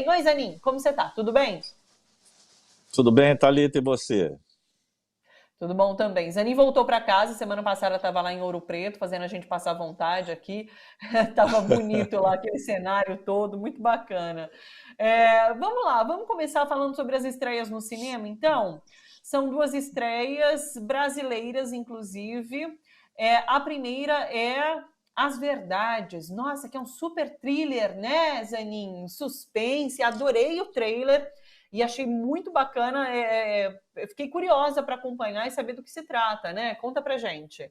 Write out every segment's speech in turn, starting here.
Oi, Zanin, como você tá? Tudo bem? Tudo bem, Thalita, e você? Tudo bom também. Zanin voltou para casa, semana passada estava lá em Ouro Preto, fazendo a gente passar vontade aqui. Tava bonito lá, aquele cenário todo, muito bacana. Vamos lá, vamos começar falando sobre as estreias no cinema, então. São duas estreias brasileiras, inclusive. A primeira é As Verdades. Nossa, que é um super thriller, né, Zanin? Suspense, adorei o trailer. E achei muito bacana. Eu fiquei curiosa para acompanhar e saber do que se trata, né? Conta pra gente.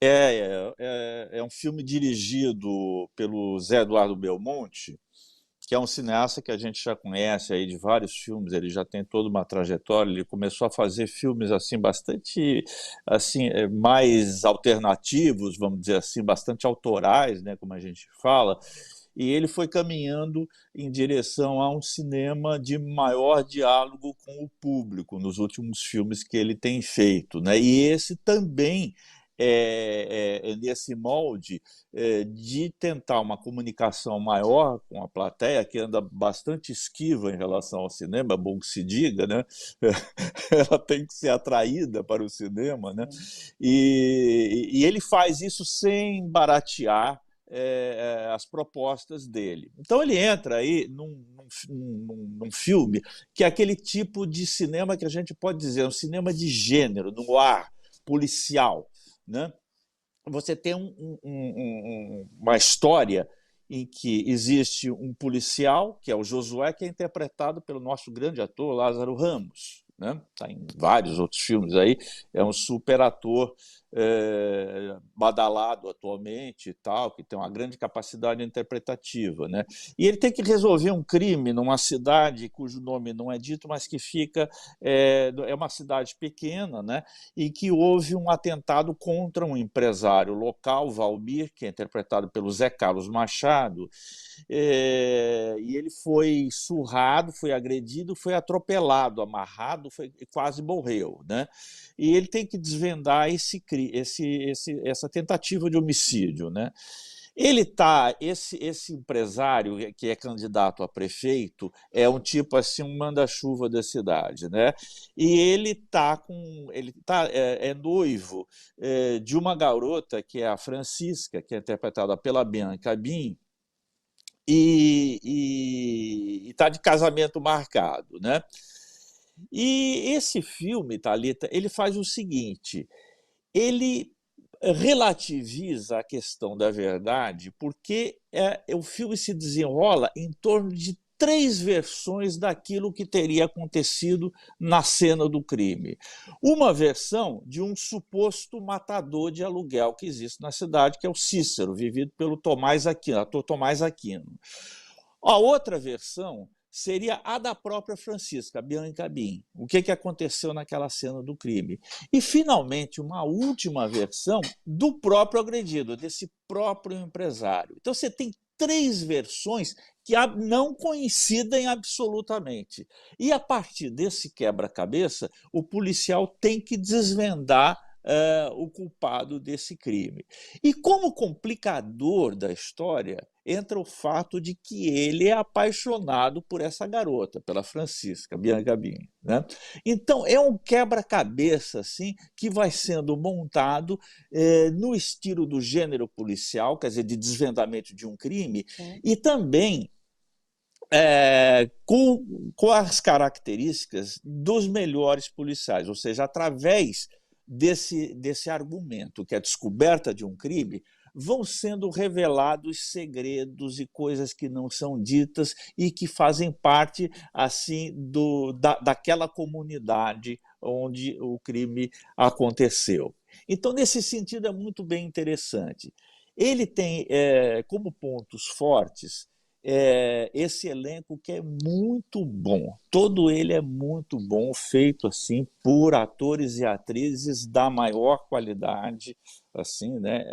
É um filme dirigido pelo Zé Eduardo Belmonte, que é um cineasta que a gente já conhece aí de vários filmes. Ele já tem toda uma trajetória. Ele começou a fazer filmes assim bastante assim mais alternativos, vamos dizer assim, bastante autorais, né, como a gente fala. E ele foi caminhando em direção a um cinema de maior diálogo com o público nos últimos filmes que ele tem feito, né? E esse também é nesse molde de tentar uma comunicação maior com a plateia, que anda bastante esquiva em relação ao cinema, é bom que se diga, né? Ela tem que ser atraída para o cinema, né? E ele faz isso sem baratear as propostas dele. Então ele entra aí num filme que é aquele tipo de cinema que a gente pode dizer, um cinema de gênero, no ar, policial, né? Você tem uma história em que existe um policial, que é o Josué, que é interpretado pelo nosso grande ator Lázaro Ramos, né? Tá em vários outros filmes aí, é um super ator badalado atualmente e tal, que tem uma grande capacidade interpretativa, né? E ele tem que resolver um crime numa cidade cujo nome não é dito, mas que fica é uma cidade pequena, né? E que houve um atentado contra um empresário local, Valmir, que é interpretado pelo Zé Carlos Machado, e ele foi surrado, foi agredido, foi atropelado, amarrado, quase morreu, né? E ele tem que desvendar essa tentativa de homicídio, né? Esse empresário que é candidato a prefeito é um tipo assim, um manda-chuva da cidade, né? E ele é noivo de uma garota que é a Francisca, que é interpretada pela Bianca Bin, e está de casamento marcado, né? E esse filme, Thalita, ele faz o seguinte: ele relativiza a questão da verdade, porque o filme se desenrola em torno de três versões daquilo que teria acontecido na cena do crime. Uma versão de um suposto matador de aluguel que existe na cidade, que é o Cícero, vivido pelo Tomás Aquino, ator Tomás Aquino. A outra versão seria a da própria Francisca, Bianca Bin. O que aconteceu naquela cena do crime? E, finalmente, uma última versão do próprio agredido, desse próprio empresário. Então, você tem três versões que não coincidem absolutamente. E, a partir desse quebra-cabeça, o policial tem que desvendar o culpado desse crime. E como complicador da história, entra o fato de que ele é apaixonado por essa garota, pela Francisca Bianca Bin, né? Então é um quebra-cabeça assim que vai sendo montado no estilo do gênero policial, quer dizer, de desvendamento de um crime, Sim. e também com as características dos melhores policiais, ou seja, através desse argumento, que é a descoberta de um crime, vão sendo revelados segredos e coisas que não são ditas e que fazem parte assim daquela comunidade onde o crime aconteceu. Então, nesse sentido, é muito bem interessante. Ele tem como pontos fortes esse elenco que é muito bom. Todo ele é muito bom, feito assim por atores e atrizes da maior qualidade, assim, né?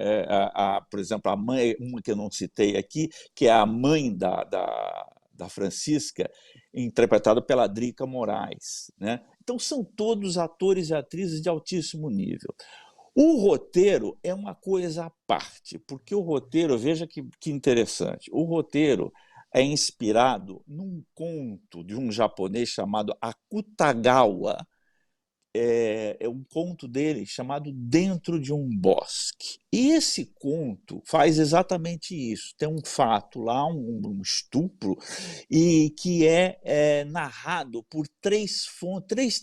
Por exemplo, a mãe, uma que eu não citei aqui, que é a mãe da Francisca, interpretada pela Drica Moraes, né? Então são todos atores e atrizes de altíssimo nível. O roteiro é uma coisa à parte, porque o roteiro, veja que interessante, o roteiro é inspirado num conto de um japonês chamado Akutagawa. É um conto dele chamado Dentro de um Bosque. E esse conto faz exatamente isso. Tem um fato lá, um estupro, e que é narrado por três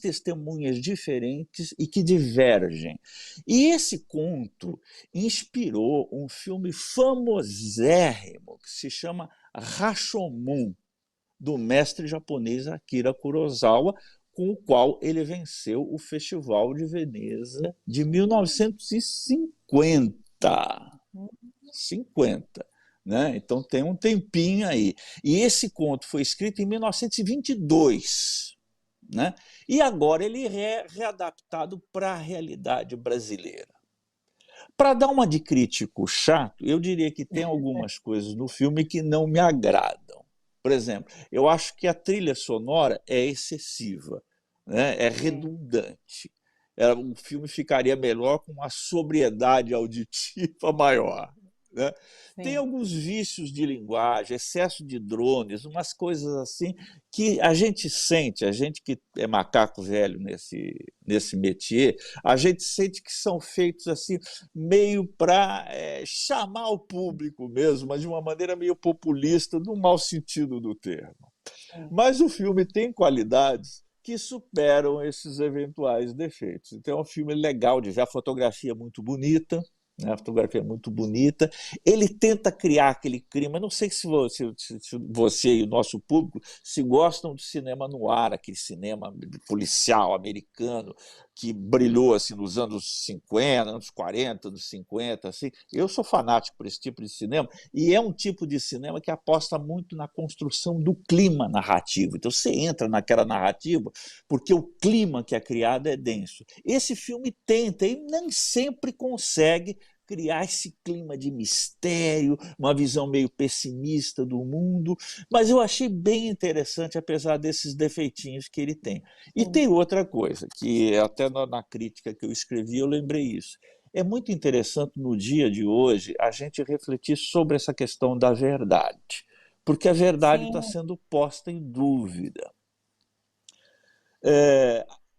testemunhas diferentes e que divergem. E esse conto inspirou um filme famosérrimo que se chama Rashomon, do mestre japonês Akira Kurosawa, com o qual ele venceu o Festival de Veneza de 1950. 50, né? Então tem um tempinho aí. E esse conto foi escrito em 1922, né? E agora ele é readaptado para a realidade brasileira. Para dar uma de crítico chato, eu diria que tem algumas coisas no filme que não me agradam. Por exemplo, eu acho que a trilha sonora é excessiva, né? É redundante. O filme ficaria melhor com uma sobriedade auditiva maior, né? Tem alguns vícios de linguagem, excesso de drones, umas coisas assim que a gente sente, a gente que é macaco velho nesse métier, a gente sente que são feitos assim meio para chamar o público mesmo, mas de uma maneira meio populista, no mau sentido do termo. Mas o filme tem qualidades que superam esses eventuais defeitos. Então é um filme legal de ver, a fotografia é muito bonita, né? A fotografia é muito bonita. Ele tenta criar aquele clima. Não sei se você e o nosso público se gostam de cinema noir, aquele cinema policial americano que brilhou assim nos anos 50, anos 40, anos 50. Assim. Eu sou fanático por esse tipo de cinema, e é um tipo de cinema que aposta muito na construção do clima narrativo. Então você entra naquela narrativa porque o clima que é criado é denso. Esse filme tenta e nem sempre consegue criar esse clima de mistério, uma visão meio pessimista do mundo, mas eu achei bem interessante, apesar desses defeitinhos que ele tem. E tem outra coisa, que até na crítica que eu escrevi eu lembrei isso. É muito interessante no dia de hoje a gente refletir sobre essa questão da verdade, porque a verdade está sendo posta em dúvida.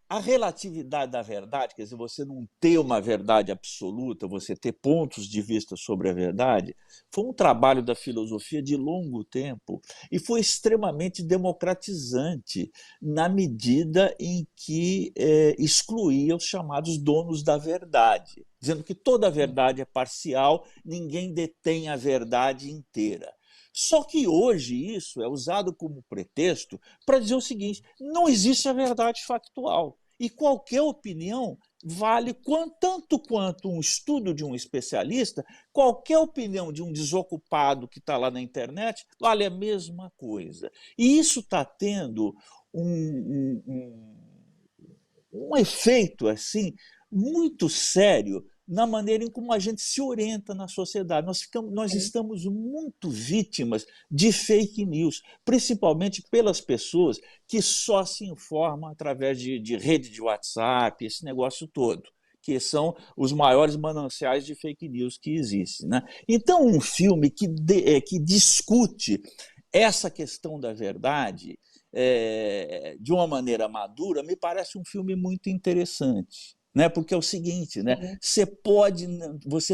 A relatividade da verdade, quer dizer, você não ter uma verdade absoluta, você ter pontos de vista sobre a verdade, foi um trabalho da filosofia de longo tempo e foi extremamente democratizante na medida em que excluía os chamados donos da verdade, dizendo que toda a verdade é parcial, ninguém detém a verdade inteira. Só que hoje isso é usado como pretexto para dizer o seguinte: não existe a verdade factual. E qualquer opinião vale tanto quanto um estudo de um especialista, qualquer opinião de um desocupado que está lá na internet vale a mesma coisa. E isso está tendo um efeito assim muito sério na maneira em como a gente se orienta na sociedade. Nós estamos muito vítimas de fake news, principalmente pelas pessoas que só se informam através de rede de WhatsApp, esse negócio todo, que são os maiores mananciais de fake news que existem, né? Então, um filme que discute essa questão da verdade de uma maneira madura me parece um filme muito interessante. Né? Porque é o seguinte, né? Você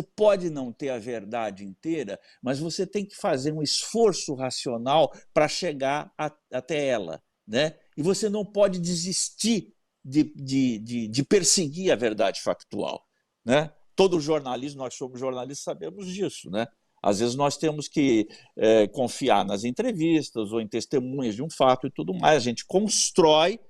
pode não ter a verdade inteira, mas você tem que fazer um esforço racional para chegar até ela. Né? E você não pode desistir de perseguir a verdade factual. Né? Todo jornalismo, nós somos jornalistas, sabemos disso. Né? Às vezes nós temos que confiar nas entrevistas ou em testemunhas de um fato e tudo mais. A gente constrói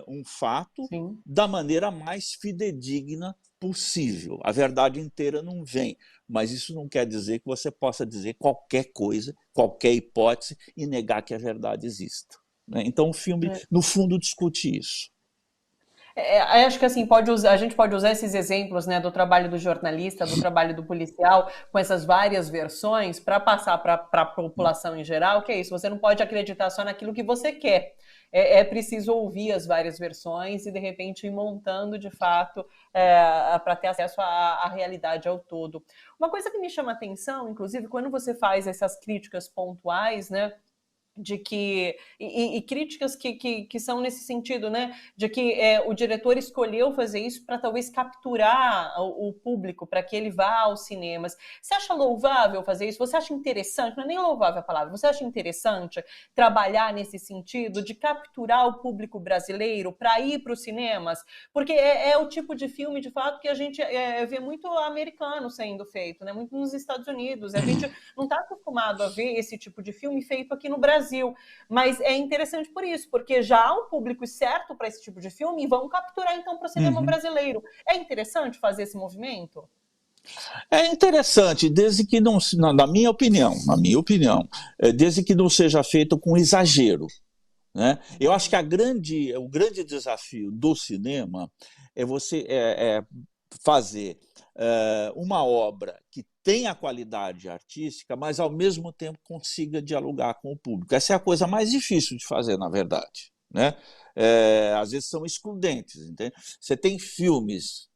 um fato da maneira mais fidedigna possível. A verdade inteira não vem, mas isso não quer dizer que você possa dizer qualquer coisa, qualquer hipótese e negar que a verdade exista. Né? Então o filme, no fundo, discute isso. Acho que assim a gente pode usar esses exemplos, né, do trabalho do jornalista, do trabalho do policial, com essas várias versões, para passar para a população em geral, que é isso, você não pode acreditar só naquilo que você quer. É preciso ouvir as várias versões e, de repente, ir montando de fato para ter acesso à realidade ao todo. Uma coisa que me chama a atenção, inclusive, quando você faz essas críticas pontuais, né? De que e críticas que são nesse sentido, né, de que o diretor escolheu fazer isso para talvez capturar o público, para que ele vá aos cinemas. Você acha louvável fazer isso? Você acha interessante? Não é nem louvável a palavra. Você acha interessante trabalhar nesse sentido de capturar o público brasileiro para ir para os cinemas? Porque é o tipo de filme, de fato, que a gente vê muito americano sendo feito, né? Muito nos Estados Unidos. A gente não está acostumado a ver esse tipo de filme feito aqui no Brasil. Mas é interessante por isso, porque já há um público certo para esse tipo de filme e vão capturar então para o cinema brasileiro. É interessante fazer esse movimento? É interessante, desde que não, na minha opinião, desde que não seja feito com exagero. Né? Eu acho que o grande desafio do cinema é você fazer uma obra que tenha qualidade artística, mas ao mesmo tempo consiga dialogar com o público. Essa é a coisa mais difícil de fazer, na verdade. Né? Às vezes são excludentes. Entende? Você tem filmes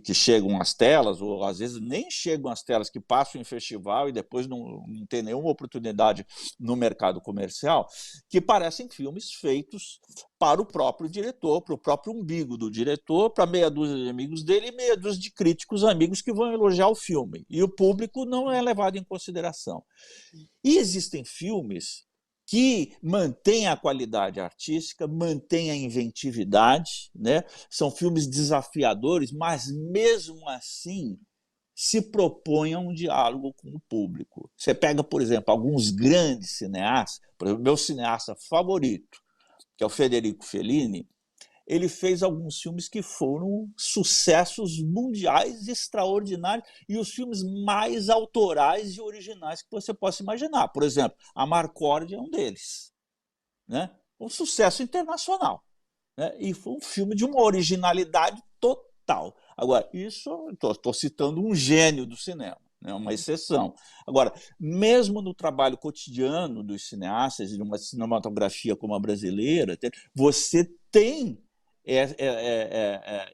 que chegam às telas, ou às vezes nem chegam às telas, que passam em festival e depois não tem nenhuma oportunidade no mercado comercial, que parecem filmes feitos para o próprio diretor, para o próprio umbigo do diretor, para meia dúzia de amigos dele e meia dúzia de críticos amigos que vão elogiar o filme. E o público não é levado em consideração. E existem filmes que mantém a qualidade artística, mantém a inventividade, né? São filmes desafiadores, mas mesmo assim se propõem a um diálogo com o público. Você pega, por exemplo, alguns grandes cineastas, por exemplo, meu cineasta favorito, que é o Federico Fellini, ele fez alguns filmes que foram sucessos mundiais extraordinários e os filmes mais autorais e originais que você possa imaginar. Por exemplo, A Marcorde é um deles. Né? Um sucesso internacional. Né? E foi um filme de uma originalidade total. Agora, isso estou citando um gênio do cinema. É uma exceção. Agora, mesmo no trabalho cotidiano dos cineastas, de uma cinematografia como a brasileira, você tem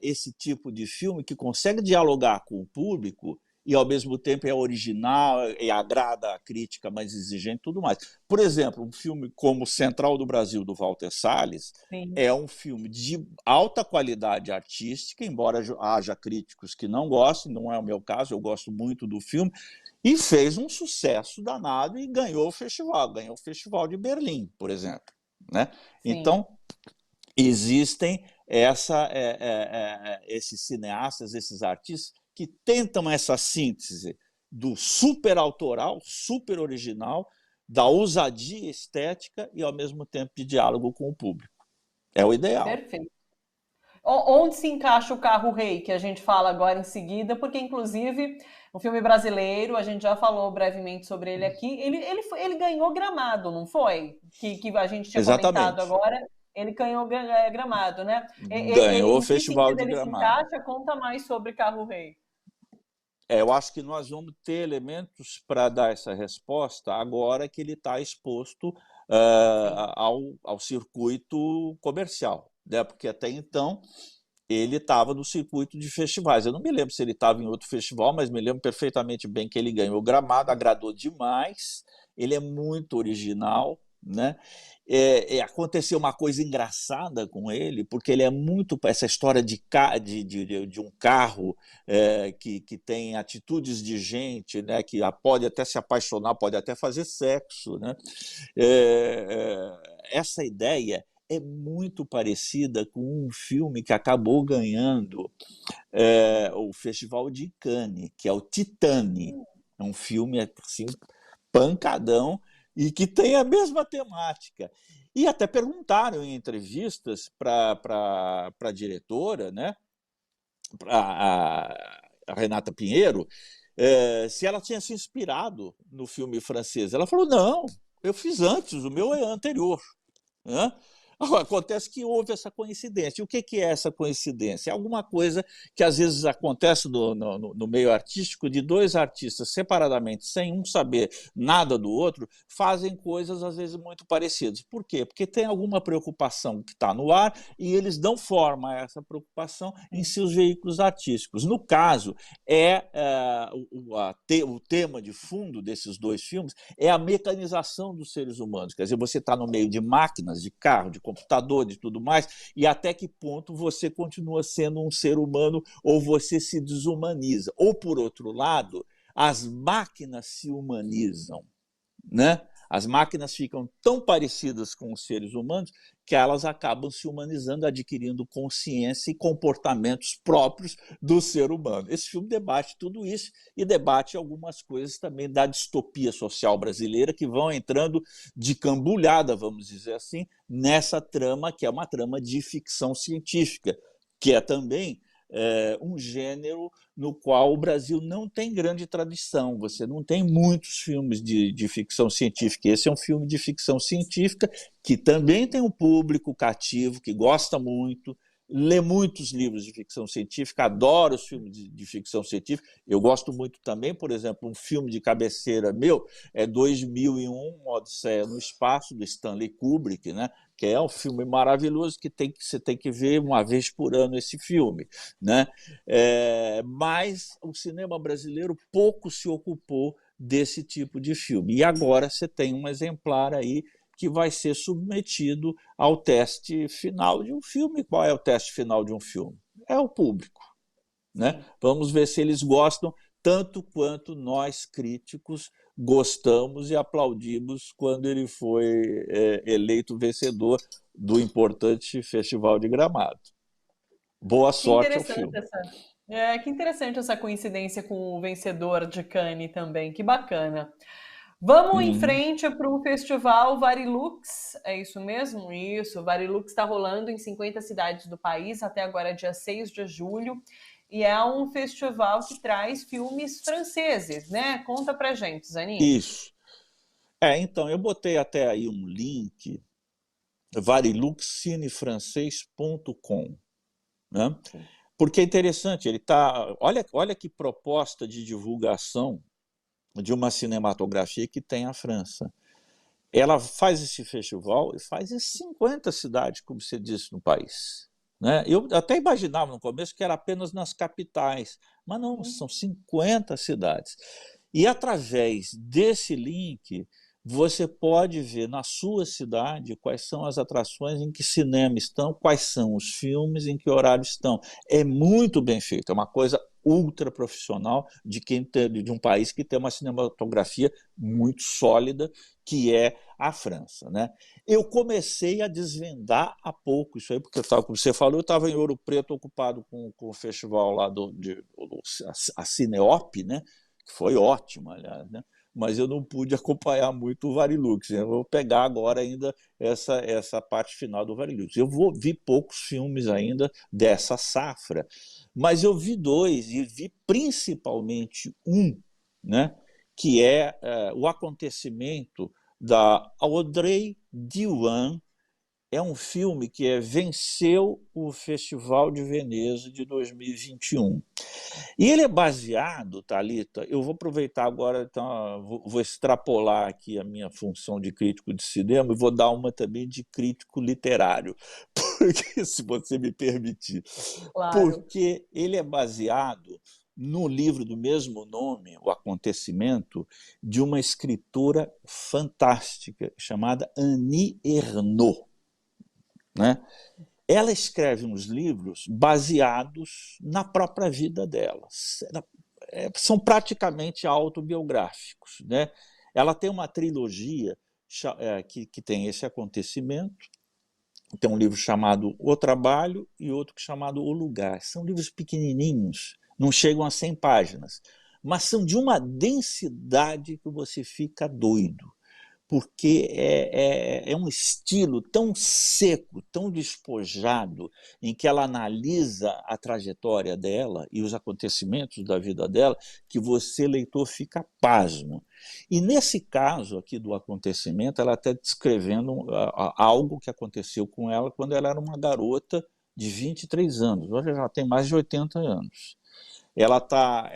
esse tipo de filme que consegue dialogar com o público e, ao mesmo tempo, é original e agrada a crítica mais exigente e tudo mais. Por exemplo, um filme como Central do Brasil, do Walter Salles, Sim. é um filme de alta qualidade artística, embora haja críticos que não gostem, não é o meu caso, eu gosto muito do filme, e fez um sucesso danado e ganhou o Festival de Berlim, por exemplo. Né? Então, existem esses cineastas, esses artistas que tentam essa síntese do super autoral, super original, da ousadia estética e, ao mesmo tempo, de diálogo com o público. É o ideal. Perfeito. Onde se encaixa o Carro Rei, que a gente fala agora em seguida, porque, inclusive, um filme brasileiro, a gente já falou brevemente sobre ele aqui, ele ganhou Gramado, não foi? Que a gente tinha comentado Exatamente. agora, ele ganhou Gramado, né? Ganhou o Em que Festival sentido de ele se Gramado. encaixa? Conta mais sobre Carro Rei. Eu acho que nós vamos ter elementos para dar essa resposta agora que ele está exposto ao circuito comercial, né? Porque até então ele estava no circuito de festivais. Eu não me lembro se ele estava em outro festival, mas me lembro perfeitamente bem que ele ganhou o Gramado, agradou demais, ele é muito original, né? Aconteceu uma coisa engraçada com ele, porque ele é muito essa história de um carro que tem atitudes de gente, né? Que pode até se apaixonar, pode até fazer sexo. Né? Essa ideia é muito parecida com um filme que acabou ganhando o Festival de Cannes, que é o Titane. É um filme assim, pancadão e que tem a mesma temática. E até perguntaram em entrevistas para a diretora, né, a Renata Pinheiro, se ela tinha se inspirado no filme francês. Ela falou, não, eu fiz antes, o meu é anterior. Né? Acontece que houve essa coincidência. E o que é essa coincidência? É alguma coisa que às vezes acontece no meio artístico, de dois artistas separadamente, sem um saber nada do outro, fazem coisas às vezes muito parecidas. Por quê? Porque tem alguma preocupação que está no ar e eles dão forma a essa preocupação em seus veículos artísticos. No caso, o tema de fundo desses dois filmes é a mecanização dos seres humanos. Quer dizer, você está no meio de máquinas, de carro, de computador, de tudo mais, e até que ponto você continua sendo um ser humano ou você se desumaniza. Ou, por outro lado, as máquinas se humanizam, né? As máquinas ficam tão parecidas com os seres humanos que elas acabam se humanizando, adquirindo consciência e comportamentos próprios do ser humano. Esse filme debate tudo isso e debate algumas coisas também da distopia social brasileira que vão entrando de cambulhada, vamos dizer assim, nessa trama que é uma trama de ficção científica, que é também um gênero no qual o Brasil não tem grande tradição. Você não tem muitos filmes de ficção científica. Esse é um filme de ficção científica que também tem um público cativo, que gosta muito, lê muitos livros de ficção científica, adora os filmes de ficção científica. Eu gosto muito também, por exemplo, um filme de cabeceira meu é 2001, Odisseia no Espaço, do Stanley Kubrick, né? Que é um filme maravilhoso que você tem que ver uma vez por ano esse filme, né? Mas o cinema brasileiro pouco se ocupou desse tipo de filme. E agora você tem um exemplar aí que vai ser submetido ao teste final de um filme. Qual é o teste final de um filme? É o público, né? Vamos ver se eles gostam tanto quanto nós, críticos, gostamos e aplaudimos quando ele foi eleito vencedor do importante Festival de Gramado. Boa sorte ao filme. Que interessante essa coincidência com o vencedor de Cannes também, que bacana. Vamos em frente para o festival Varilux, é isso mesmo? Isso, Varilux está rolando em 50 cidades do país, até agora dia 6 de julho, e é um festival que traz filmes franceses, né? Conta pra gente, Zanin. Isso. Então, eu botei até aí um link, variluxcinefrancês.com, né? Porque é interessante, ele tá. Olha que proposta de divulgação de uma cinematografia que tem a França. Ela faz esse festival e faz em 50 cidades, como você disse, no país. Né? Eu até imaginava no começo que era apenas nas capitais, mas não, são 50 cidades. E através desse link, você pode ver na sua cidade quais são as atrações, em que cinema estão, quais são os filmes, em que horário estão. É muito bem feito, é uma coisa ultra profissional de um país que tem uma cinematografia muito sólida, que é a França. Né? Eu comecei a desvendar há pouco isso aí, porque como você falou, eu estava em Ouro Preto ocupado com o festival lá a Cineop, né? Que foi ótimo, aliás, né? Mas eu não pude acompanhar muito o Varilux. Eu vou pegar agora ainda essa parte final do Varilux. Eu vi poucos filmes ainda dessa safra, mas eu vi dois, e vi principalmente um, né, que é o acontecimento da Audrey Diwan. É um filme que venceu o Festival de Veneza de 2021. E ele é baseado, Thalita, eu vou aproveitar agora, então, vou extrapolar aqui a minha função de crítico de cinema e vou dar uma também de crítico literário, porque, se você me permitir. Claro. Porque ele é baseado no livro do mesmo nome, O Acontecimento, de uma escritora fantástica chamada Annie Ernaux. Né? Ela escreve uns livros baseados na própria vida dela. São praticamente autobiográficos. Né? Ela tem uma trilogia que tem esse acontecimento. Tem um livro chamado O Trabalho e outro chamado O Lugar. São livros pequenininhos, não chegam a 100 páginas, mas são de uma densidade que você fica doido. porque é um estilo tão seco, tão despojado, em que ela analisa a trajetória dela e os acontecimentos da vida dela, que você, leitor, fica pasmo. E nesse caso aqui do acontecimento, ela está descrevendo algo que aconteceu com ela quando ela era uma garota de 23 anos. Hoje ela tem mais de 80 anos. Ela está,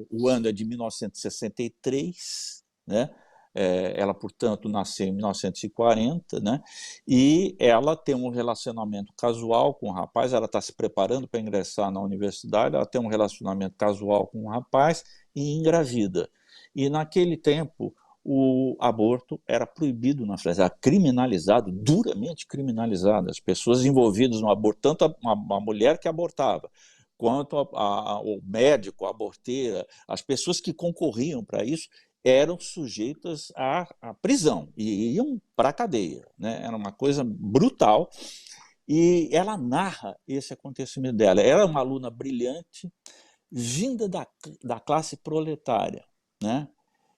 o ano é de 1963, né? Ela, portanto, nasceu em 1940, né? E ela tem um relacionamento casual com um rapaz, ela está se preparando para ingressar na universidade, ela tem um relacionamento casual com um rapaz e engravida. E naquele tempo o aborto era proibido na França, era criminalizado, duramente criminalizado. As pessoas envolvidas no aborto, tanto a mulher que abortava, quanto o médico, a aborteira, as pessoas que concorriam para isso, eram sujeitas à prisão e iam para a cadeia, né? Era uma coisa brutal. E ela narra esse acontecimento dela. Ela é uma aluna brilhante, vinda da classe proletária, né?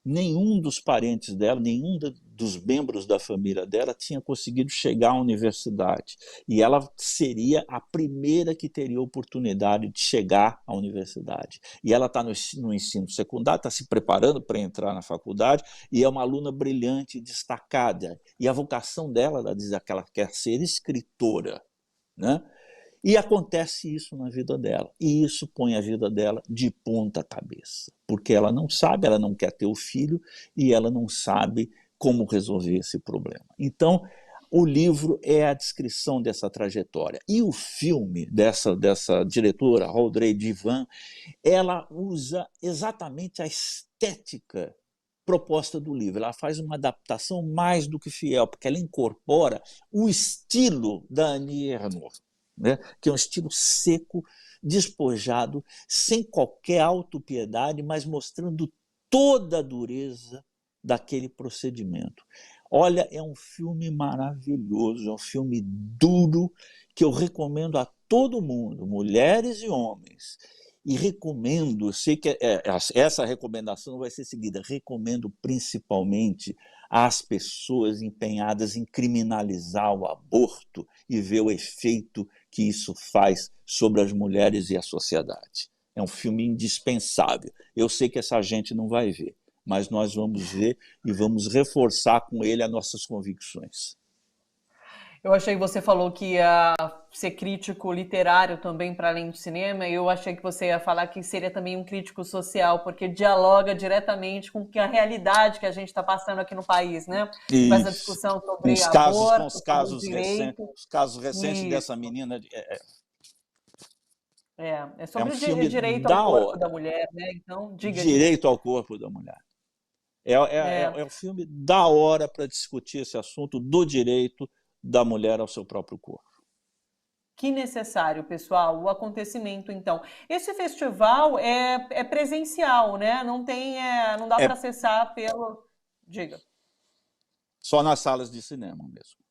Nenhum dos parentes dela, nenhum dos membros da família dela tinha conseguido chegar à universidade. E ela seria a primeira que teria a oportunidade de chegar à universidade. E ela está no ensino secundário, está se preparando para entrar na faculdade, e é uma aluna brilhante e destacada. E a vocação dela, ela diz que ela quer ser escritora, né? E acontece isso na vida dela. E isso põe a vida dela de ponta cabeça. Porque ela não sabe, ela não quer ter o filho e ela não sabe como resolver esse problema. Então, o livro é a descrição dessa trajetória. E o filme dessa diretora, Audrey Divan, ela usa exatamente a estética proposta do livro. Ela faz uma adaptação mais do que fiel, porque ela incorpora o estilo da Annie Ernaux, né? Que é um estilo seco, despojado, sem qualquer autopiedade, mas mostrando toda a dureza daquele procedimento. Olha, é um filme maravilhoso, é um filme duro, que eu recomendo a todo mundo, mulheres e homens. E recomendo, sei que essa recomendação vai ser seguida, recomendo principalmente às pessoas empenhadas em criminalizar o aborto e ver o efeito que isso faz sobre as mulheres e a sociedade. É um filme indispensável. Eu sei que essa gente não vai ver, mas nós vamos ver e vamos reforçar com ele as nossas convicções. Eu achei que você falou que ia ser crítico literário também para além de cinema, e eu achei que você ia falar que seria também um crítico social, porque dialoga diretamente com a realidade que a gente está passando aqui no país, né? Com essa Isso. discussão Com sobre os casos, aborto, sobre o direito. os casos recentes dessa Isso. menina. É É um sobre o filme direito ao da corpo da hora. mulher, né? Então, diga. Direito ao corpo da mulher. É um filme da hora para discutir esse assunto do direito da mulher ao seu próprio corpo. Que necessário, pessoal, o acontecimento, então. Esse festival é presencial, né? Não tem, não dá para É acessar pelo. Diga. só nas salas de cinema mesmo.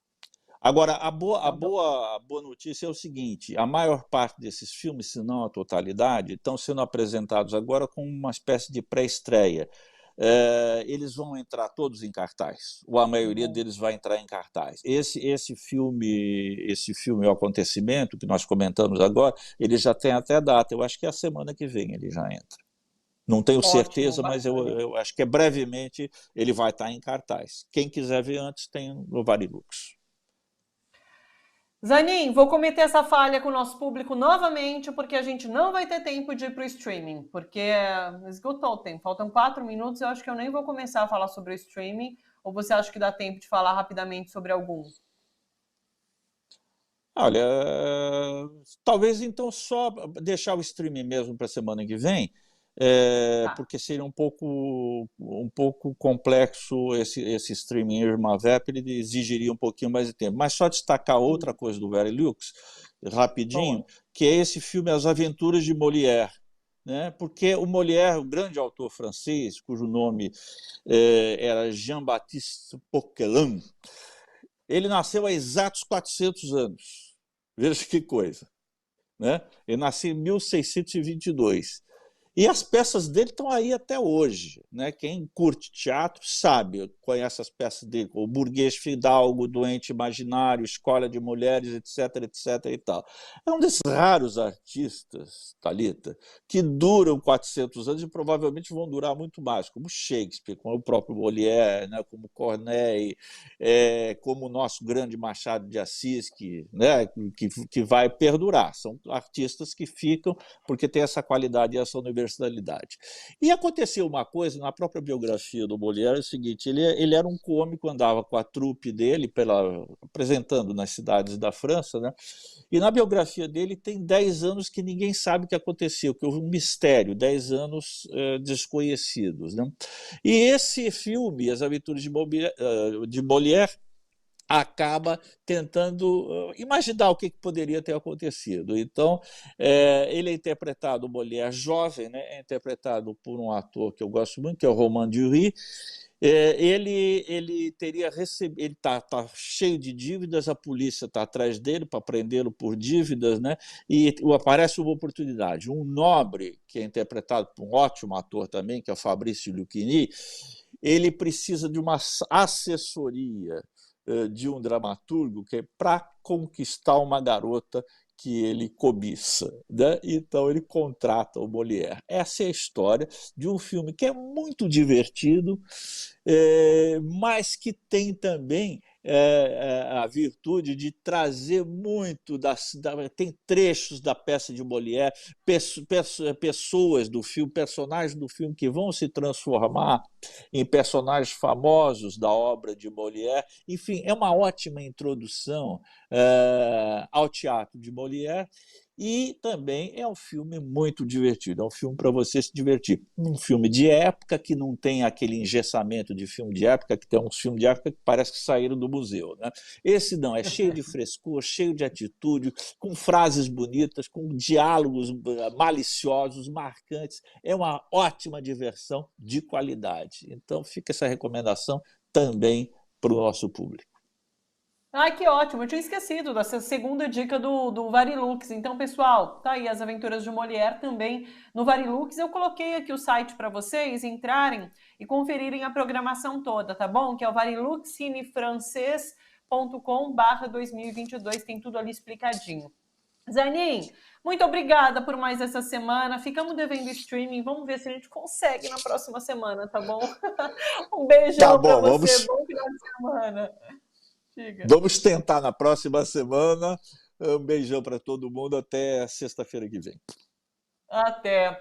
Agora, Então, a boa notícia é o seguinte: a maior parte desses filmes, se não a totalidade, estão sendo apresentados agora com uma espécie de pré-estreia. Eles vão entrar todos em cartaz, ou a maioria bom. deles vai entrar em cartaz. Esse filme O Acontecimento, que nós comentamos agora, ele já tem até data, eu acho que é a semana que vem ele já entra. Não tenho Ótimo, certeza, mas bacana. eu acho que brevemente ele vai estar em cartaz. Quem quiser ver antes, tem no Varilux. Zanin, vou cometer essa falha com o nosso público novamente, porque a gente não vai ter tempo de ir para o streaming, porque esgotou o tempo. Faltam 4 minutos, eu acho que eu nem vou começar a falar sobre o streaming, ou você acha que dá tempo de falar rapidamente sobre algum? Olha, talvez então só deixar o streaming mesmo para a semana que vem, Tá. porque seria um pouco complexo esse streaming Irmavep, ele exigiria um pouquinho mais de tempo. Mas só destacar outra coisa do Verilux, rapidinho, Bom, que é esse filme As Aventuras de Molière. Né? Porque o Molière, o grande autor francês, cujo nome era Jean-Baptiste Poquelin, ele nasceu há exatos 400 anos. Veja que coisa. Né? Ele nasceu em 1622. E as peças dele estão aí até hoje, né? Quem curte teatro sabe, conhece as peças dele, o Burguês Fidalgo, Doente Imaginário, Escola de Mulheres, etc, etc e tal. É um desses raros artistas, Thalita, que duram 400 anos e provavelmente vão durar muito mais, como Shakespeare, como o próprio Molière, né? Como Corneille, como o nosso grande Machado de Assis, né? que vai perdurar. São artistas que ficam porque tem essa qualidade e essa universalidade. E aconteceu uma coisa na própria biografia do Molière, é o seguinte, ele era um cômico, andava com a trupe dele, apresentando nas cidades da França, né? E na biografia dele tem 10 anos que ninguém sabe o que aconteceu, que houve um mistério, 10 anos desconhecidos. Né? E esse filme, As Aventuras de Molière, acaba tentando imaginar o que poderia ter acontecido. Então, ele é interpretado, o Molière jovem, né? É interpretado por um ator que eu gosto muito, que é o Romain Duris. Ele teria recebido, ele está cheio de dívidas, a polícia está atrás dele para prendê-lo por dívidas, né? E aparece uma oportunidade. Um nobre, que é interpretado por um ótimo ator também, que é o Fabrício Lucchini, ele precisa de uma assessoria de um dramaturgo que é para conquistar uma garota que ele cobiça, né? Então ele contrata o Molière. Essa é a história de um filme que é muito divertido, mas que tem também a virtude de trazer muito tem trechos da peça de Molière, pessoas do filme, personagens do filme que vão se transformar em personagens famosos da obra de Molière. Enfim, é uma ótima introdução ao teatro de Molière. E também é um filme muito divertido, é um filme para você se divertir. Um filme de época que não tem aquele engessamento de filme de época, que tem uns filmes de época que parece que saíram do museu. Né? Esse não, é cheio de frescor, cheio de atitude, com frases bonitas, com diálogos maliciosos, marcantes. É uma ótima diversão de qualidade. Então fica essa recomendação também para o nosso público. Ai, que ótimo! Eu tinha esquecido dessa segunda dica do Varilux. Então, pessoal, tá aí As Aventuras de Molière também no Varilux. Eu coloquei aqui o site para vocês entrarem e conferirem a programação toda, tá bom? Que é o variluxcinefrancês.com/2022. Tem tudo ali explicadinho. Zanin, muito obrigada por mais essa semana. Ficamos devendo streaming. Vamos ver se a gente consegue na próxima semana, tá bom? Um beijão Tá para bom, você. Bom final de semana. Vamos tentar na próxima semana. Um beijão para todo mundo. Até sexta-feira que vem. Até.